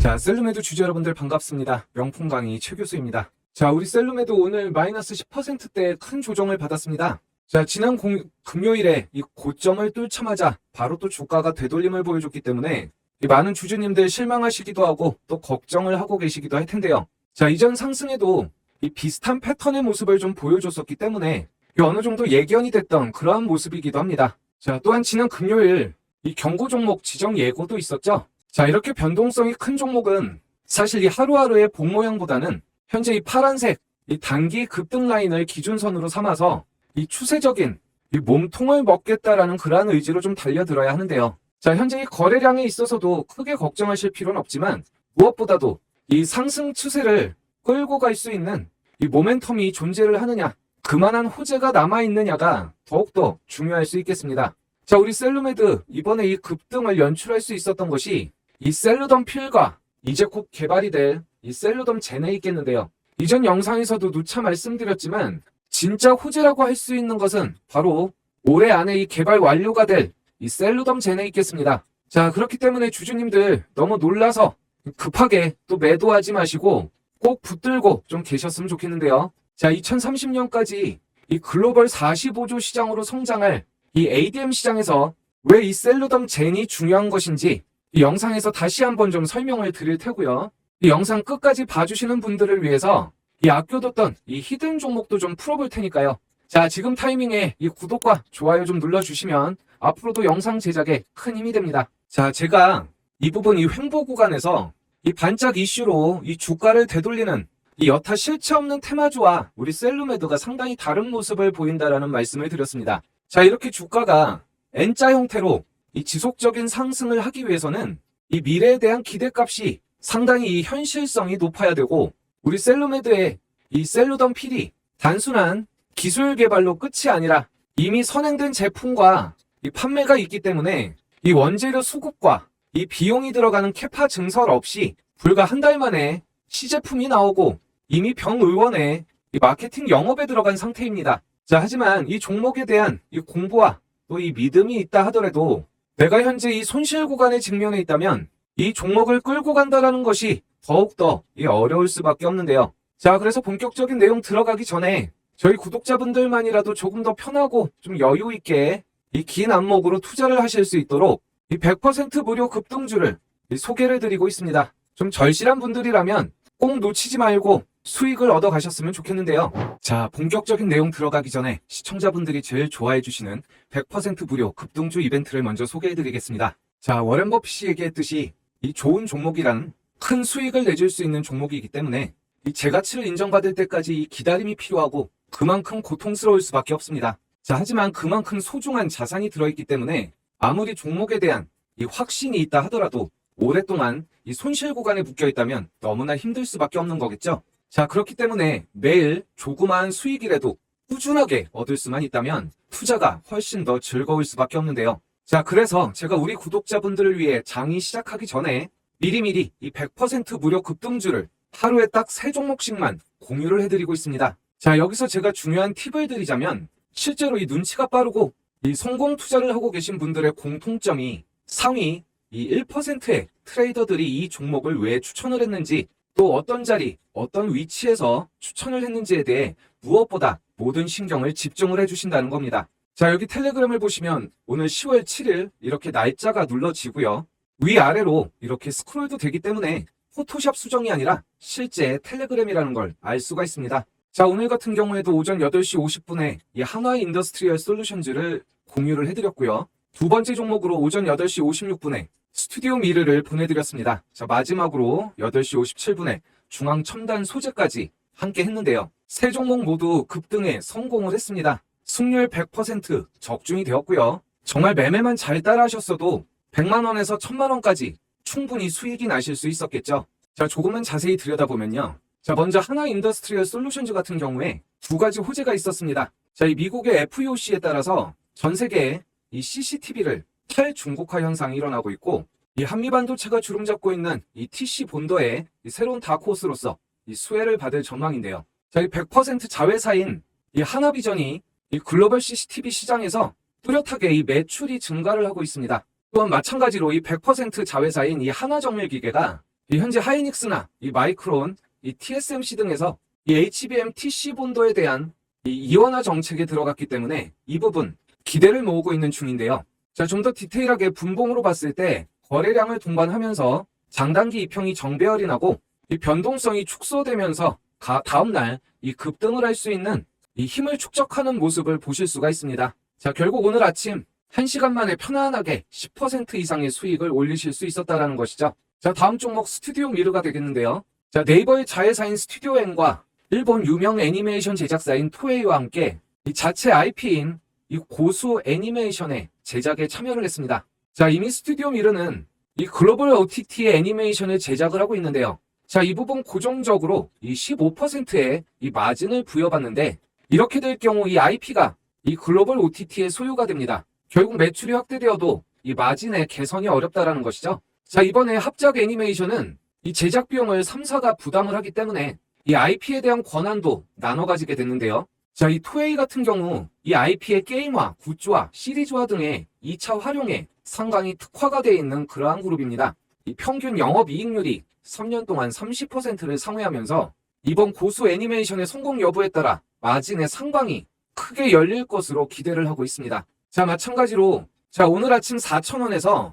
자, 셀룸에드 주주 여러분들 반갑습니다. 명품 강의 최 교수입니다. 자, 우리 셀룸에드 오늘 마이너스 10%대 큰 조정을 받았습니다. 자, 지난 금요일에 이 고점을 뚫자마자 바로 또 주가가 되돌림을 보여줬기 때문에 이 많은 주주님들 실망하시기도 하고 또 걱정을 하고 계시기도 할 텐데요. 자, 이전 상승에도 이 비슷한 패턴의 모습을 좀 보여줬었기 때문에 어느 정도 예견이 됐던 그러한 모습이기도 합니다. 자, 또한 지난 금요일 이 경고 종목 지정 예고도 있었죠. 자, 이렇게 변동성이 큰 종목은 사실 이 하루하루의 봉 모양보다는 현재 이 파란색 이 단기 급등 라인을 기준선으로 삼아서 이 추세적인 이 몸통을 먹겠다라는 그러한 의지로 좀 달려들어야 하는데요. 자, 현재 이 거래량에 있어서도 크게 걱정하실 필요는 없지만 무엇보다도 이 상승 추세를 끌고 갈 수 있는 이 모멘텀이 존재를 하느냐, 그만한 호재가 남아있느냐가 더욱더 중요할 수 있겠습니다. 자, 우리 셀룸에드 이번에 이 급등을 연출할 수 있었던 것이 이 셀루덤 필과 이제 곧 개발이 될 이 셀루덤 젠에 있겠는데요. 이전 영상에서도 누차 말씀드렸지만 진짜 호재라고 할 수 있는 것은 바로 올해 안에 이 개발 완료가 될 이 셀루덤 젠에 있겠습니다. 자, 그렇기 때문에 주주님들 너무 놀라서 급하게 또 매도하지 마시고 꼭 붙들고 좀 계셨으면 좋겠는데요. 자, 2030년까지 이 글로벌 45조 시장으로 성장할 이 ADM 시장에서 왜 이 셀루덤 젠이 중요한 것인지 이 영상에서 다시 한번 좀 설명을 드릴 테고요. 이 영상 끝까지 봐주시는 분들을 위해서 이 아껴뒀던 이 히든 종목도 좀 풀어볼 테니까요. 자, 지금 타이밍에 이 구독과 좋아요 좀 눌러주시면 앞으로도 영상 제작에 큰 힘이 됩니다. 자, 제가 이 부분 이 횡보 구간에서 이 반짝 이슈로 이 주가를 되돌리는 이 여타 실체 없는 테마주와 우리 셀룸에드가 상당히 다른 모습을 보인다라는 말씀을 드렸습니다. 자, 이렇게 주가가 N자 형태로 이 지속적인 상승을 하기 위해서는 이 미래에 대한 기대값이 상당히 이 현실성이 높아야 되고 우리 셀룸에드의 이 셀루덤 필이 단순한 기술 개발로 끝이 아니라 이미 선행된 제품과 이 판매가 있기 때문에 이 원재료 수급과 이 비용이 들어가는 캐파 증설 없이 불과 한 달 만에 시제품이 나오고 이미 병의원에 이 마케팅 영업에 들어간 상태입니다. 자, 하지만 이 종목에 대한 이 공부와 또 이 믿음이 있다 하더라도 내가 현재 이 손실 구간에 직면해 있다면 이 종목을 끌고 간다는 것이 더욱더 어려울 수밖에 없는데요. 자, 그래서 본격적인 내용 들어가기 전에 저희 구독자분들만이라도 조금 더 편하고 좀 여유 있게 이 긴 안목으로 투자를 하실 수 있도록 이 100% 무료 급등주를 소개를 드리고 있습니다. 좀 절실한 분들이라면 꼭 놓치지 말고 수익을 얻어 가셨으면 좋겠는데요. 자, 본격적인 내용 들어가기 전에 시청자분들이 제일 좋아해 주시는 100% 무료 급등주 이벤트를 먼저 소개해 드리겠습니다. 자, 워렌 버핏이 얘기했듯이 이 좋은 종목이란 큰 수익을 내줄 수 있는 종목이기 때문에 이 재가치를 인정받을 때까지 이 기다림이 필요하고 그만큼 고통스러울 수밖에 없습니다. 자, 하지만 그만큼 소중한 자산이 들어있기 때문에 아무리 종목에 대한 이 확신이 있다 하더라도 오랫동안 이 손실 구간에 묶여 있다면 너무나 힘들 수밖에 없는 거겠죠. 자, 그렇기 때문에 매일 조그마한 수익이라도 꾸준하게 얻을 수만 있다면 투자가 훨씬 더 즐거울 수밖에 없는데요. 자, 그래서 제가 우리 구독자분들을 위해 장이 시작하기 전에 미리미리 이 100% 무료 급등주를 하루에 딱 3종목씩만 공유를 해드리고 있습니다. 자, 여기서 제가 중요한 팁을 드리자면 실제로 이 눈치가 빠르고 이 성공 투자를 하고 계신 분들의 공통점이 상위 이 1%의 트레이더들이 이 종목을 왜 추천을 했는지 또 어떤 자리, 어떤 위치에서 추천을 했는지에 대해 무엇보다 모든 신경을 집중을 해주신다는 겁니다. 자, 여기 텔레그램을 보시면 오늘 10월 7일 이렇게 날짜가 눌러지고요. 위아래로 이렇게 스크롤도 되기 때문에 포토샵 수정이 아니라 실제 텔레그램이라는 걸 알 수가 있습니다. 자, 오늘 같은 경우에도 오전 8시 50분에 이 한화의 인더스트리얼 솔루션즈를 공유를 해드렸고요. 두 번째 종목으로 오전 8시 56분에 스튜디오 미르를 보내드렸습니다. 자, 마지막으로 8시 57분에 중앙 첨단 소재까지 함께 했는데요. 세 종목 모두 급등에 성공을 했습니다. 승률 100% 적중이 되었고요. 정말 매매만 잘 따라하셨어도 100만원에서 1000만원까지 충분히 수익이 나실 수 있었겠죠. 자, 조금만 자세히 들여다보면요. 자, 먼저 하나 인더스트리얼 솔루션즈 같은 경우에 두 가지 호재가 있었습니다. 자, 이 미국의 FEOC에 따라서 전 세계에 이 CCTV를 탈중국화 현상이 일어나고 있고 이 한미반도체가 주름 잡고 있는 이 TC 본더의 이 새로운 다크호스로서 이 수혜를 받을 전망인데요. 자, 이 100% 자회사인 이 하나비전이 이 글로벌 CCTV 시장에서 뚜렷하게 이 매출이 증가를 하고 있습니다. 또한 마찬가지로 이 100% 자회사인 이 하나정밀기계가 이 현재 하이닉스나 이 마이크론, 이 TSMC 등에서 이 HBM TC 본도에 대한 이 이원화 정책에 들어갔기 때문에 이 부분 기대를 모으고 있는 중인데요. 자, 좀 더 디테일하게 분봉으로 봤을 때 거래량을 동반하면서 장단기 이평이 정배열이 나고 이 변동성이 축소되면서 다음날 이 급등을 할 수 있는 이 힘을 축적하는 모습을 보실 수가 있습니다. 자, 결국 오늘 아침 1시간 만에 편안하게 10% 이상의 수익을 올리실 수 있었다는 것이죠. 자, 다음 종목 스튜디오 미르가 되겠는데요. 자, 네이버의 자회사인 스튜디오 N과 일본 유명 애니메이션 제작사인 토에이와 함께 이 자체 IP인 이 고수 애니메이션의 제작에 참여를 했습니다. 자, 이미 스튜디오 미르는 이 글로벌 OTT의 애니메이션을 제작을 하고 있는데요. 자, 이 부분 고정적으로 이 15%의 이 마진을 부여받는데 이렇게 될 경우 이 IP가 이 글로벌 OTT의 소유가 됩니다. 결국 매출이 확대되어도 이 마진의 개선이 어렵다라는 것이죠. 자, 이번에 합작 애니메이션은 이 제작 비용을 3사가 부담을 하기 때문에 이 IP에 대한 권한도 나눠 가지게 됐는데요. 자, 이 토에이 같은 경우 이 IP의 게임화, 굿즈화, 시리즈화 등의 2차 활용에 상당히 특화가 되어 있는 그러한 그룹입니다. 이 평균 영업이익률이 3년 동안 30%를 상회하면서 이번 고수 애니메이션의 성공 여부에 따라 마진의 상방이 크게 열릴 것으로 기대를 하고 있습니다. 자, 마찬가지로 자, 오늘 아침 4,000원에서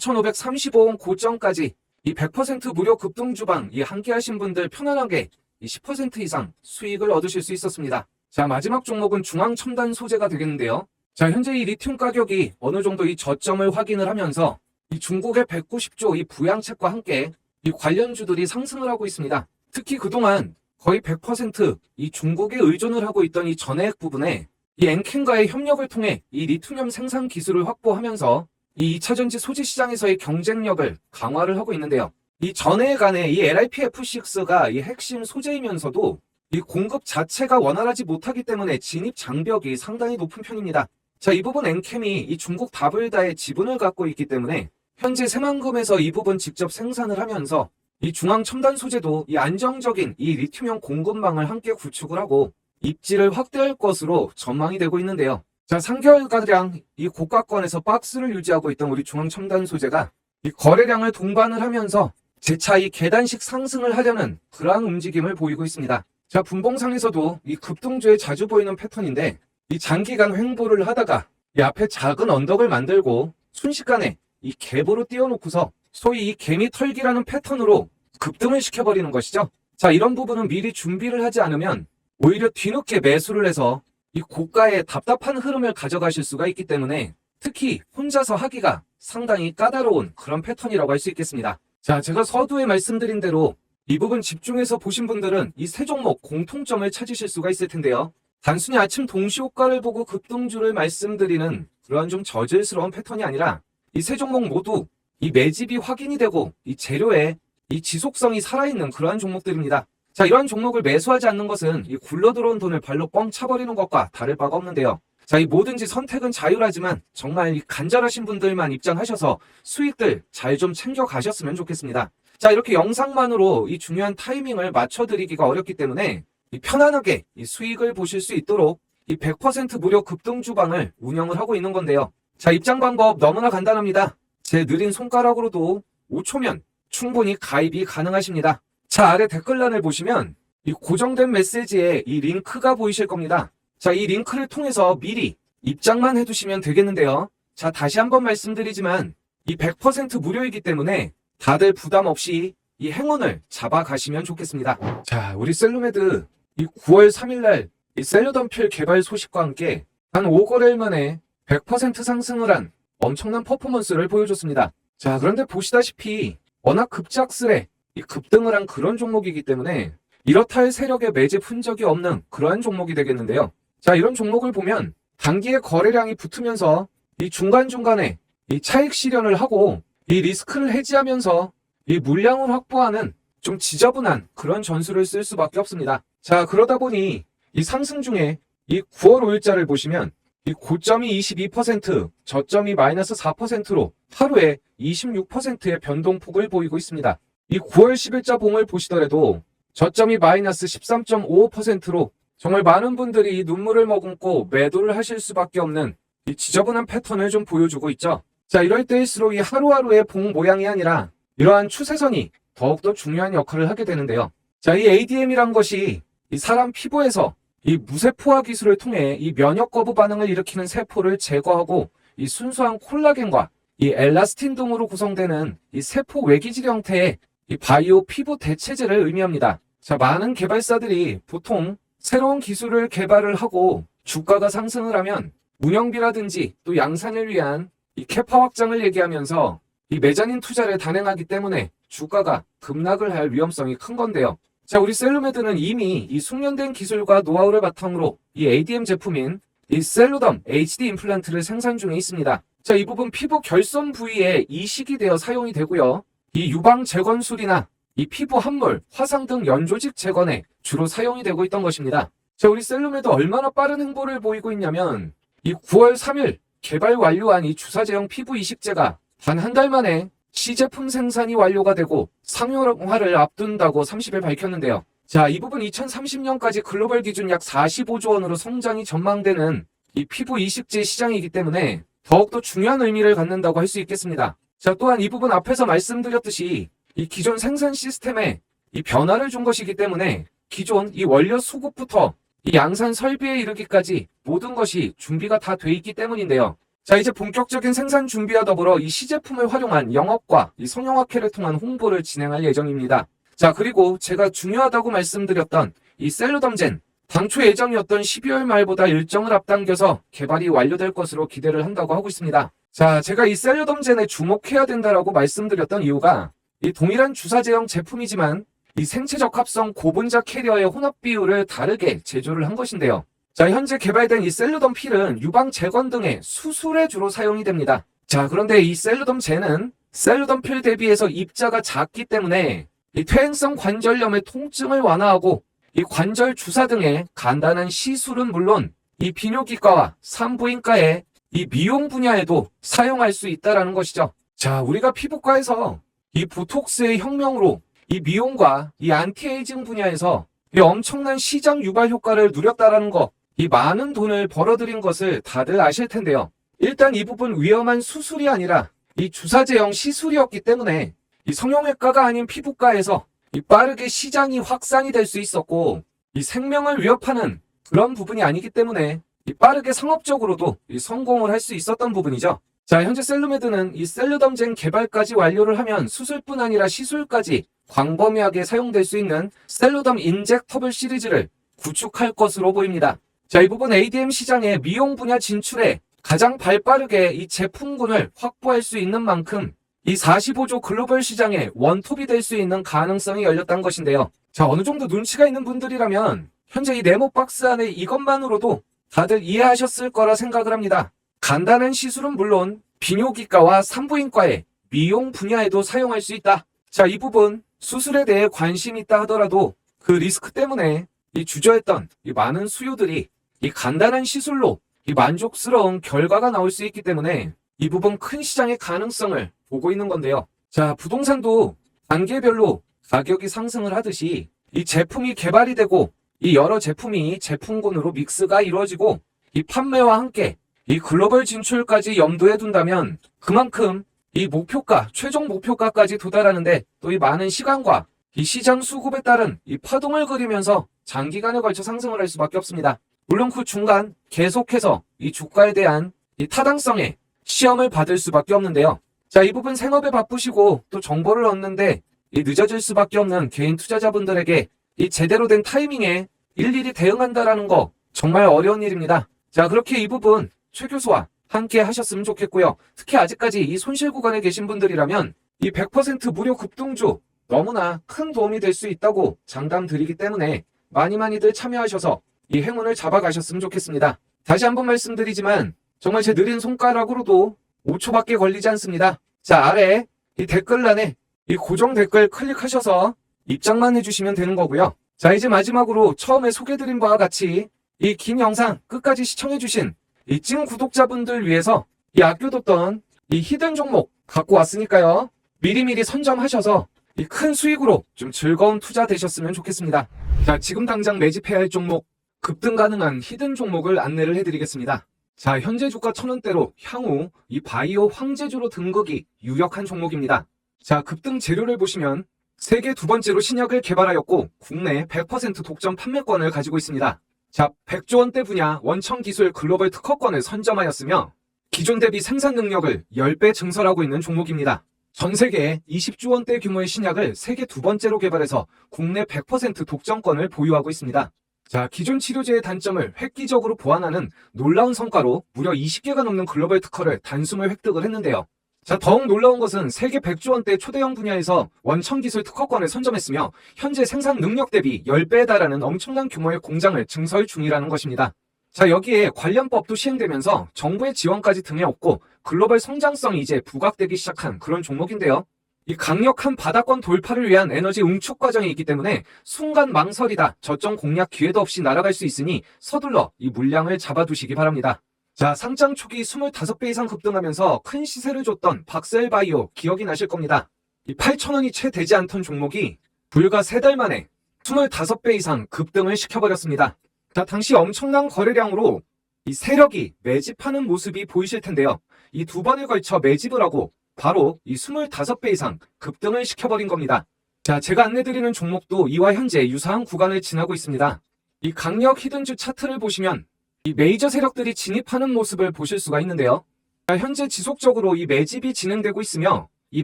4,535원 고점까지 이 100% 무료 급등 주방 이 함께 하신 분들 편안하게 이 10% 이상 수익을 얻으실 수 있었습니다. 자, 마지막 종목은 중앙 첨단 소재가 되겠는데요. 자, 현재 이 리튬 가격이 어느 정도 이 저점을 확인을 하면서 이 중국의 190조 이 부양책과 함께 이 관련주들이 상승을 하고 있습니다. 특히 그동안 거의 100% 중국에 의존을 하고 있던 이 전해액 부분에 이 엔캔과의 협력을 통해 이 리튬 생산 기술을 확보하면서 이 2차전지 소재 시장에서의 경쟁력을 강화를 하고 있는데요. 이 전해액 안에 이 LiPF6가 이 핵심 소재이면서도 이 공급 자체가 원활하지 못하기 때문에 진입 장벽이 상당히 높은 편입니다. 자, 이 부분 엔캠이 이 중국 다블다의 지분을 갖고 있기 때문에 현재 새만금에서 이 부분 직접 생산을 하면서 이 중앙 첨단 소재도 이 안정적인 이 리튬형 공급망을 함께 구축을 하고 입지를 확대할 것으로 전망이 되고 있는데요. 자, 3개월가량 이 고가권에서 박스를 유지하고 있던 우리 중앙 첨단 소재가 이 거래량을 동반을 하면서 재차 이 계단식 상승을 하려는 그러한 움직임을 보이고 있습니다. 자, 분봉상에서도 이 급등주에 자주 보이는 패턴인데 이 장기간 횡보를 하다가 이 앞에 작은 언덕을 만들고 순식간에 이 갭으로 띄워놓고서 소위 이 개미 털기라는 패턴으로 급등을 시켜버리는 것이죠. 자, 이런 부분은 미리 준비를 하지 않으면 오히려 뒤늦게 매수를 해서 이 고가의 답답한 흐름을 가져가실 수가 있기 때문에 특히 혼자서 하기가 상당히 까다로운 그런 패턴이라고 할 수 있겠습니다. 자, 제가 서두에 말씀드린 대로 이 부분 집중해서 보신 분들은 이 세 종목 공통점을 찾으실 수가 있을 텐데요. 단순히 아침 동시효과를 보고 급등주를 말씀드리는 그러한 좀 저질스러운 패턴이 아니라 이 세 종목 모두 이 매집이 확인이 되고 이 재료에 이 지속성이 살아있는 그러한 종목들입니다. 자, 이러한 종목을 매수하지 않는 것은 이 굴러들어온 돈을 발로 뻥 차버리는 것과 다를 바가 없는데요. 자, 이 뭐든지 선택은 자유라지만 정말 이 간절하신 분들만 입장하셔서 수익들 잘 좀 챙겨가셨으면 좋겠습니다. 자, 이렇게 영상만으로 이 중요한 타이밍을 맞춰드리기가 어렵기 때문에 이 편안하게 이 수익을 보실 수 있도록 이 100% 무료 급등 주방을 운영을 하고 있는 건데요. 자, 입장 방법 너무나 간단합니다. 제 느린 손가락으로도 5초면 충분히 가입이 가능하십니다. 자, 아래 댓글란을 보시면 이 고정된 메시지에 이 링크가 보이실 겁니다. 자, 이 링크를 통해서 미리 입장만 해두시면 되겠는데요. 자, 다시 한번 말씀드리지만 이 100% 무료이기 때문에 다들 부담 없이 이 행운을 잡아가시면 좋겠습니다. 자, 우리 셀루메드 이 9월 3일날 이 셀루던필 개발 소식과 함께 한 5거래일 만에 100% 상승을 한 엄청난 퍼포먼스를 보여줬습니다. 자, 그런데 보시다시피 워낙 급작스레 이 급등을 한 그런 종목이기 때문에 이렇다 할 세력의 매집 흔적이 없는 그러한 종목이 되겠는데요. 자, 이런 종목을 보면 단기에 거래량이 붙으면서 이 중간중간에 이 차익 실현을 하고 이 리스크를 해지하면서 이 물량을 확보하는 좀 지저분한 그런 전술을 쓸 수밖에 없습니다. 자, 그러다 보니 이 상승 중에 이 9월 5일자를 보시면 이 고점이 22%, 저점이 마이너스 4%로 하루에 26%의 변동폭을 보이고 있습니다. 이 9월 10일자 봉을 보시더라도 저점이 마이너스 13.55%로 정말 많은 분들이 눈물을 머금고 매도를 하실 수밖에 없는 이 지저분한 패턴을 좀 보여주고 있죠. 자, 이럴 때일수록 이 하루하루의 봉 모양이 아니라 이러한 추세선이 더욱더 중요한 역할을 하게 되는데요. 자, 이 ADM이란 것이 이 사람 피부에서 이 무세포화 기술을 통해 이 면역 거부 반응을 일으키는 세포를 제거하고 이 순수한 콜라겐과 이 엘라스틴 등으로 구성되는 이 세포 외기질 형태의 이 바이오 피부 대체제를 의미합니다. 자, 많은 개발사들이 보통 새로운 기술을 개발을 하고 주가가 상승을 하면 운영비라든지 또 양산을 위한 이 캐파 확장을 얘기하면서 이 메자닌 투자를 단행하기 때문에 주가가 급락을 할 위험성이 큰 건데요. 자, 우리 셀루메드는 이미 이 숙련된 기술과 노하우를 바탕으로 이 ADM 제품인 이 셀루덤 HD 임플란트를 생산 중에 있습니다. 자, 이 부분 피부 결손 부위에 이식이 되어 사용이 되고요. 이 유방 재건술이나 이 피부 함몰, 화상 등 연조직 재건에 주로 사용이 되고 있던 것입니다. 자, 우리 셀루메드 얼마나 빠른 행보를 보이고 있냐면 이 9월 3일 개발 완료한 이 주사제형 피부 이식제가 단 한 달 만에 시제품 생산이 완료가 되고 상용화를 앞둔다고 30일 밝혔는데요. 자, 이 부분 2030년까지 글로벌 기준 약 45조 원으로 성장이 전망되는 이 피부 이식제 시장이기 때문에 더욱더 중요한 의미를 갖는다고 할 수 있겠습니다. 자, 또한 이 부분 앞에서 말씀드렸듯이 이 기존 생산 시스템에 이 변화를 준 것이기 때문에 기존 이 원료 수급부터 이 양산 설비에 이르기까지 모든 것이 준비가 다 돼 있기 때문인데요. 자, 이제 본격적인 생산 준비와 더불어 이 시제품을 활용한 영업과 이 성형학회를 통한 홍보를 진행할 예정입니다. 자, 그리고 제가 중요하다고 말씀드렸던 이 셀루덤젠, 당초 예정이었던 12월 말보다 일정을 앞당겨서 개발이 완료될 것으로 기대를 한다고 하고 있습니다. 자, 제가 이 셀루덤젠에 주목해야 된다라고 말씀드렸던 이유가 이 동일한 주사제형 제품이지만 이 생체 적합성 고분자 캐리어의 혼합 비율을 다르게 제조를 한 것인데요. 자, 현재 개발된 이 셀루덤 필은 유방 재건 등의 수술에 주로 사용이 됩니다. 자, 그런데 이 셀루덤 젠은 셀루덤 필 대비해서 입자가 작기 때문에 이 퇴행성 관절염의 통증을 완화하고 이 관절 주사 등의 간단한 시술은 물론 이 비뇨기과와 산부인과의 이 미용 분야에도 사용할 수 있다라는 것이죠. 자, 우리가 피부과에서 이 보톡스의 혁명으로 이 미용과 이 안티에이징 분야에서 이 엄청난 시장 유발 효과를 누렸다라는 거, 이 많은 돈을 벌어들인 것을 다들 아실 텐데요. 일단 이 부분 위험한 수술이 아니라 이 주사제형 시술이었기 때문에 이 성형외과가 아닌 피부과에서 이 빠르게 시장이 확산이 될 수 있었고 이 생명을 위협하는 그런 부분이 아니기 때문에 이 빠르게 상업적으로도 이 성공을 할 수 있었던 부분이죠. 자, 현재 셀루메드는 이 셀루덤젠 개발까지 완료를 하면 수술뿐 아니라 시술까지 광범위하게 사용될 수 있는 셀루덤 인젝터블 시리즈를 구축할 것으로 보입니다. 자, 이 부분 ADM 시장의 미용 분야 진출에 가장 발빠르게 이 제품군을 확보할 수 있는 만큼 이 45조 글로벌 시장에 원톱이 될 수 있는 가능성이 열렸다는 것인데요. 자, 어느 정도 눈치가 있는 분들이라면 현재 이 네모 박스 안에 이것만으로도 다들 이해하셨을 거라 생각을 합니다. 간단한 시술은 물론 비뇨기과와 산부인과의 미용 분야에도 사용할 수 있다. 자, 이 부분 수술에 대해 관심이 있다 하더라도 그 리스크 때문에 이 주저했던 이 많은 수요들이 이 간단한 시술로 이 만족스러운 결과가 나올 수 있기 때문에 이 부분 큰 시장의 가능성을 보고 있는 건데요. 자, 부동산도 단계별로 가격이 상승을 하듯이 이 제품이 개발이 되고 이 여러 제품이 제품군으로 믹스가 이루어지고 이 판매와 함께 이 글로벌 진출까지 염두에 둔다면 그만큼 이 목표가, 최종 목표가까지 도달하는데 또 이 많은 시간과 이 시장 수급에 따른 이 파동을 그리면서 장기간에 걸쳐 상승을 할 수밖에 없습니다. 물론 그 중간 계속해서 이 주가에 대한 이 타당성에 시험을 받을 수밖에 없는데요. 자, 이 부분 생업에 바쁘시고 또 정보를 얻는데 이 늦어질 수밖에 없는 개인 투자자분들에게 이 제대로 된 타이밍에 일일이 대응한다라는 거 정말 어려운 일입니다. 자, 그렇게 이 부분 최 교수와 함께 하셨으면 좋겠고요. 특히 아직까지 이 손실 구간에 계신 분들이라면 이 100% 무료 급등주 너무나 큰 도움이 될 수 있다고 장담 드리기 때문에 많이들 참여하셔서 이 행운을 잡아가셨으면 좋겠습니다. 다시 한번 말씀드리지만 정말 제 느린 손가락으로도 5초밖에 걸리지 않습니다. 자, 아래 이 댓글란에 이 고정 댓글 클릭하셔서 입장만 해주시면 되는 거고요. 자, 이제 마지막으로 처음에 소개드린 바와 같이 이 긴 영상 끝까지 시청해주신 이 찐 구독자분들 위해서 이 아껴뒀던 이 히든 종목 갖고 왔으니까요. 미리미리 선점하셔서 이 큰 수익으로 좀 즐거운 투자 되셨으면 좋겠습니다. 자, 지금 당장 매집해야 할 종목, 급등 가능한 히든 종목을 안내를 해드리겠습니다. 자, 현재 주가 1000원대로 향후 이 바이오 황제주로 등극이 유력한 종목입니다. 자, 급등 재료를 보시면 세계 두 번째로 신약을 개발하였고 국내 100% 독점 판매권을 가지고 있습니다. 자, 100조 원대 분야 원천 기술 글로벌 특허권을 선점하였으며 기존 대비 생산 능력을 10배 증설하고 있는 종목입니다. 전 세계에 20조 원대 규모의 신약을 세계 두 번째로 개발해서 국내 100% 독점권을 보유하고 있습니다. 자, 기존 치료제의 단점을 획기적으로 보완하는 놀라운 성과로 무려 20개가 넘는 글로벌 특허를 단숨을 획득을 했는데요. 자, 더욱 놀라운 것은 세계 100조 원대 초대형 분야에서 원천 기술 특허권을 선점했으며 현재 생산 능력 대비 10배에 달하는 엄청난 규모의 공장을 증설 중이라는 것입니다. 자, 여기에 관련법도 시행되면서 정부의 지원까지 등에 업고 글로벌 성장성이 이제 부각되기 시작한 그런 종목인데요. 이 강력한 바닥권 돌파를 위한 에너지 응축 과정이 있기 때문에 순간 망설이다 저점 공략 기회도 없이 날아갈 수 있으니 서둘러 이 물량을 잡아두시기 바랍니다. 자, 상장 초기 25배 이상 급등하면서 큰 시세를 줬던 박셀바이오 기억이 나실 겁니다. 이 8,000원이 채 되지 않던 종목이 불과 3달 만에 25배 이상 급등을 시켜버렸습니다. 자, 당시 엄청난 거래량으로 이 세력이 매집하는 모습이 보이실 텐데요. 이 두 번에 걸쳐 매집을 하고 바로 이 25배 이상 급등을 시켜버린 겁니다. 자, 제가 안내드리는 종목도 이와 현재 유사한 구간을 지나고 있습니다. 이 강력 히든주 차트를 보시면 이 메이저 세력들이 진입하는 모습을 보실 수가 있는데요. 자, 현재 지속적으로 이 매집이 진행되고 있으며 이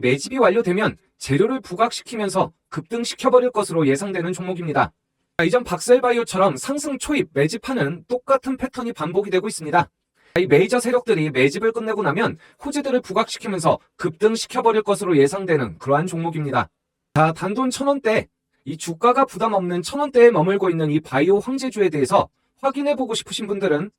매집이 완료되면 재료를 부각시키면서 급등시켜버릴 것으로 예상되는 종목입니다. 자, 이전 박셀바이오처럼 상승 초입 매집하는 똑같은 패턴이 반복이 되고 있습니다. 이 메이저 세력들이 매집을 끝내고 나면 호재들을 부각시키면서 급등시켜버릴 것으로 예상되는 그러한 종목입니다. 자, 단돈 1,000원대, 이 주가가 부담 없는 1,000원대에 머물고 있는 이 바이오 황제주에 대해서 확인해보고 싶으신 분들은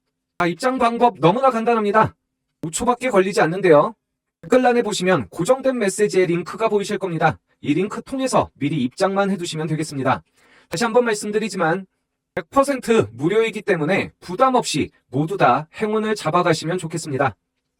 입장 방법 너무나 간단합니다. 5초밖에 걸리지 않는데요. 댓글란에 보시면 고정된 메시지의 링크가 보이실 겁니다. 이 링크 통해서 미리 입장만 해두시면 되겠습니다. 다시 한번 말씀드리지만 100% 무료이기 때문에 부담 없이 모두 다 행운을 잡아가시면 좋겠습니다.